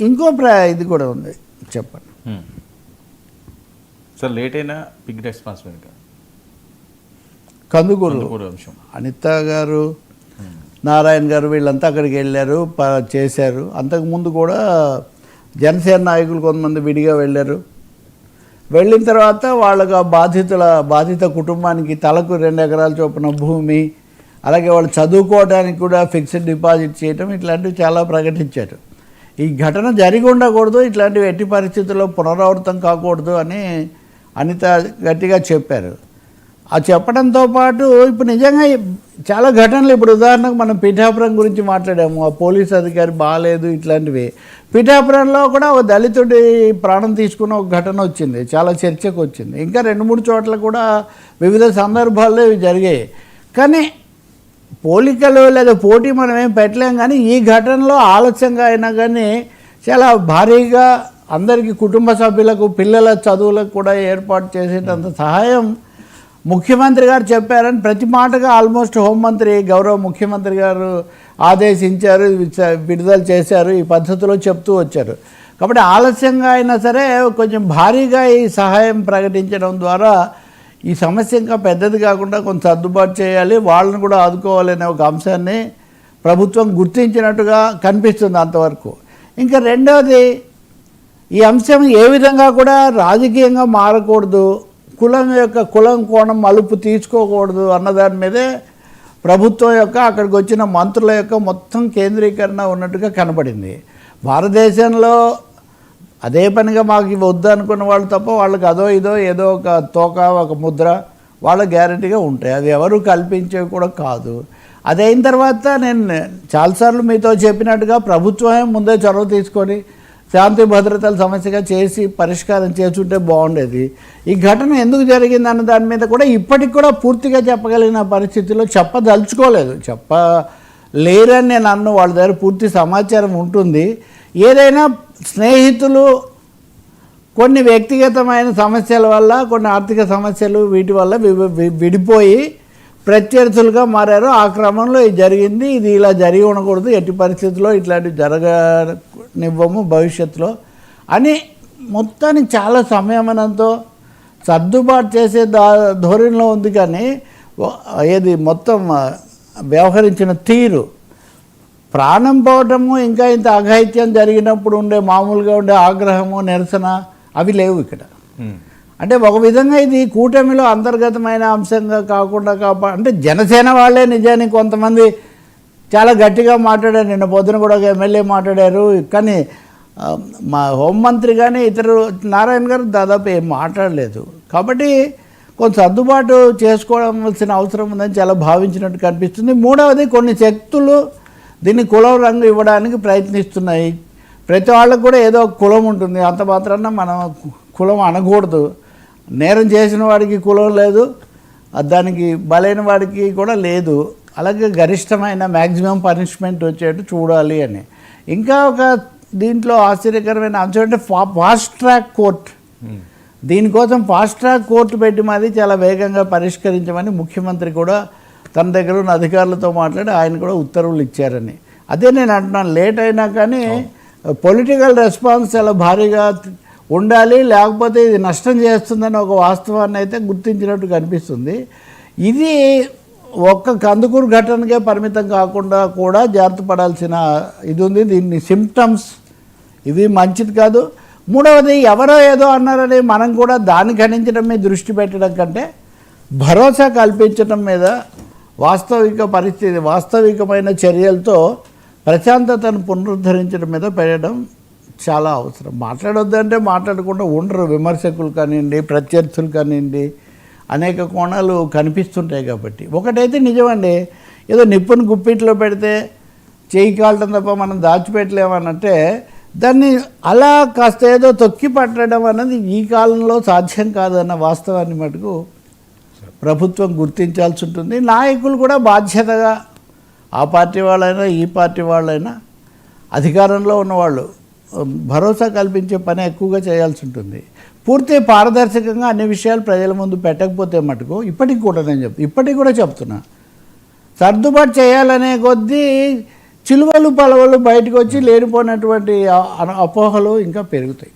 ఇంకో ఇది కూడా ఉంది, చెప్పండి సార్. లేట్ అయినా బిగ్ రెస్పాన్సిబిలిటీ కందుకూరు అంశం. అనిత గారు, నారాయణ గారు వీళ్ళంతా అక్కడికి వెళ్ళారు, చేశారు. అంతకుముందు కూడా జనసేన నాయకులు కొంతమంది విడిగా వెళ్ళారు. వెళ్ళిన తర్వాత వాళ్ళకు బాధిత కుటుంబానికి తలకు 2 ఎకరాల చొప్పున భూమి, అలాగే వాళ్ళు చదువుకోవడానికి కూడా ఫిక్స్డ్ డిపాజిట్ చేయటం, ఇట్లాంటివి చాలా ప్రకటించారు. ఈ ఘటన జరిగి ఉండకూడదు, ఇట్లాంటివి ఎట్టి పరిస్థితుల్లో పునరావృతం కాకూడదు అని అనిత గట్టిగా చెప్పారు. ఆ చెప్పడంతో పాటు ఇప్పుడు నిజంగా చాలా ఘటనలు, ఇప్పుడు ఉదాహరణకు మనం పిఠాపురం గురించి మాట్లాడాము, ఆ పోలీస్ అధికారి బాగాలేదు, ఇట్లాంటివి. పిఠాపురంలో కూడా ఒక దళితుడి ప్రాణం తీసుకున్న ఒక ఘటన వచ్చింది, చాలా చర్చకు వచ్చింది. ఇంకా 2-3 చోట్ల కూడా వివిధ సందర్భాల్లో ఇవి జరిగాయి. కానీ పోలికలు లేదా పోటీ మనం ఏం పెట్టలేం. కానీ ఈ ఘటనలో ఆలస్యంగా అయినా కానీ చాలా భారీగా అందరికీ, కుటుంబ సభ్యులకు, పిల్లల చదువులకు కూడా ఏర్పాటు చేసేటంత సహాయం ముఖ్యమంత్రి గారు చెప్పారని ప్రతి మాటగా ఆల్మోస్ట్ హోంమంత్రి, గౌరవ ముఖ్యమంత్రి గారు ఆదేశించారు, విడుదల చేశారు, ఈ పద్ధతిలో చెప్తూ వచ్చారు. కాబట్టి ఆలస్యంగా అయినా సరే కొంచెం భారీగా ఈ సహాయం ప్రకటించడం ద్వారా ఈ సమస్య ఇంకా పెద్దది కాకుండా కొంత సర్దుబాటు చేయాలి, వాళ్ళని కూడా ఆదుకోవాలనే ఒక అంశాన్ని ప్రభుత్వం గుర్తించినట్టుగా కనిపిస్తుంది అంతవరకు. ఇంకా రెండవది, ఈ అంశం ఏ విధంగా కూడా రాజకీయంగా మారకూడదు, కులం కోణం మలుపు తీసుకోకూడదు అన్నదాని మీదే ప్రభుత్వం యొక్క, అక్కడికి వచ్చిన మంత్రుల యొక్క మొత్తం కేంద్రీకరణ ఉన్నట్టుగా కనబడింది. భారతదేశంలో అదే పనిగా మాకు ఇవి వద్దు అనుకున్న వాళ్ళు తప్ప వాళ్ళకి అదో ఇదో ఏదో ఒక తోక, ఒక ముద్ర వాళ్ళ గ్యారెంటీగా ఉంటాయి. అది ఎవరు కల్పించేవి కూడా కాదు. అది అయిన తర్వాత నేను చాలాసార్లు మీతో చెప్పినట్టుగా ప్రభుత్వమే ముందే చొరవ తీసుకొని శాంతి భద్రతల సమస్యగా చేసి పరిష్కారం చేసుంటే బాగుండేది. ఈ ఘటన ఎందుకు జరిగిందన్న దాని మీద కూడా ఇప్పటికి కూడా పూర్తిగా చెప్పగలిగిన పరిస్థితిలో చెప్పదలుచుకోలేదు, చెప్పలేరని నేను అన్ను. వాళ్ళ దగ్గర పూర్తి సమాచారం ఉంటుంది. ఏదైనా స్నేహితులు కొన్ని వ్యక్తిగతమైన సమస్యల వల్ల, కొన్ని ఆర్థిక సమస్యలు, వీటి వల్ల విడిపోయి ప్రత్యర్థులుగా మారారు. ఆ క్రమంలో ఇది జరిగింది. ఇది ఇలా జరిగి ఉండకూడదు, ఎట్టి పరిస్థితుల్లో ఇట్లాంటివి జరగనివ్వము భవిష్యత్తులో అని మొత్తానికి చాలా సంయమనంతో సర్దుబాటు చేసే ధోరణిలో ఉంది. కానీ ఏది మొత్తం వ్యవహరించిన తీరు, ప్రాణం పోవటము, ఇంకా ఇంత అఘాయిత్యం జరిగినప్పుడు మామూలుగా ఉండే ఆగ్రహము, నిరసన అవి లేవు ఇక్కడ. అంటే ఒక విధంగా ఇది కూటమిలో అంతర్గతమైన అంశంగా కాకుండా అంటే జనసేన వాళ్ళే నిజానికి కొంతమంది చాలా గట్టిగా మాట్లాడారు. నిన్న పొద్దున కూడా ఒక ఎమ్మెల్యే మాట్లాడారు. కానీ మా హోంమంత్రి కానీ ఇతరు నారాయణ గారు దాదాపు ఏం మాట్లాడలేదు. కాబట్టి కొంత సర్దుబాటు చేసుకోవాల్సిన అవసరం ఉందని చాలా భావించినట్టు కనిపిస్తుంది. మూడవది, కొన్ని శక్తులు దీన్ని కులం రంగు ఇవ్వడానికి ప్రయత్నిస్తున్నాయి. ప్రతి వాళ్ళకు కూడా ఏదో ఒక కులం ఉంటుంది, అంత మాత్రాన మనం కులం అనకూడదు. నేరం చేసిన వాడికి కులం లేదు, దానికి బలైన వాడికి కూడా లేదు. అలాగే గరిష్టమైన మ్యాక్సిమం పనిష్మెంట్ వచ్చేట్టు చూడాలి అని. ఇంకా ఒక దీంట్లో ఆశ్చర్యకరమైన అంశం అంటే ఫాస్ట్ ట్రాక్ కోర్ట్. దీనికోసం ఫాస్ట్ ట్రాక్ కోర్టు పెట్టి మాది చాలా వేగంగా పరిష్కరించమని ముఖ్యమంత్రి కూడా తన దగ్గర ఉన్న అధికారులతో మాట్లాడి ఆయన కూడా ఉత్తర్వులు ఇచ్చారని. అదే నేను అంటున్నాను, లేట్ అయినా కానీ పొలిటికల్ రెస్పాన్స్ చాలా భారీగా ఉండాలి, లేకపోతే ఇది నష్టం చేస్తుందని ఒక వాస్తవాన్ని అయితే గుర్తించినట్టు కనిపిస్తుంది. ఇది ఒక్క కందుకూరు ఘటనకే పరిమితం కాకుండా కూడా జాగ్రత్త పడాల్సిన ఇది ఉంది. దీన్ని సిమ్టమ్స్ ఇవి మంచిది కాదు. మూడవది, ఎవరో ఏదో అన్నారని మనం కూడా దాన్ని ఖండించడం మీద దృష్టి పెట్టడం కంటే భరోసా కల్పించడం మీద, వాస్తవిక పరిస్థితి, వాస్తవికమైన చర్యలతో ప్రశాంతతను పునరుద్ధరించడం మీద పెట్టడం చాలా అవసరం. మాట్లాడొద్దంటే మాట్లాడకుండా ఉండరు విమర్శకులు కానివ్వండి, ప్రత్యర్థులు కానివ్వండి, అనేక కోణాలు కనిపిస్తుంటాయి. కాబట్టి ఒకటైతే నిజమండి, ఏదో నిప్పును గుప్పిట్లో పెడితే చేయి కాలటం తప్ప మనం దాచిపెట్టలేమనంటే దాన్ని అలా కాస్త ఏదో తొక్కి పట్టడం అన్నది ఈ కాలంలో సాధ్యం కాదన్న వాస్తవాన్ని మటుకు ప్రభుత్వం గుర్తించాల్సి ఉంటుంది. నాయకులు కూడా బాధ్యతగా, ఆ పార్టీ వాళ్ళైనా ఈ పార్టీ వాళ్ళైనా, అధికారంలో ఉన్నవాళ్ళు భరోసా కల్పించే పని ఎక్కువగా చేయాల్సి ఉంటుంది. పూర్తి పారదర్శకంగా అన్ని విషయాలు ప్రజల ముందు పెట్టకపోతే మటుకు ఇప్పటికి కూడా చెప్తున్నా, సర్దుబాటు చేయాలనే కొద్దీ చిలువలు పలవలు బయటకు వచ్చి లేనిపోయినటువంటి అపోహలు ఇంకా పెరుగుతాయి.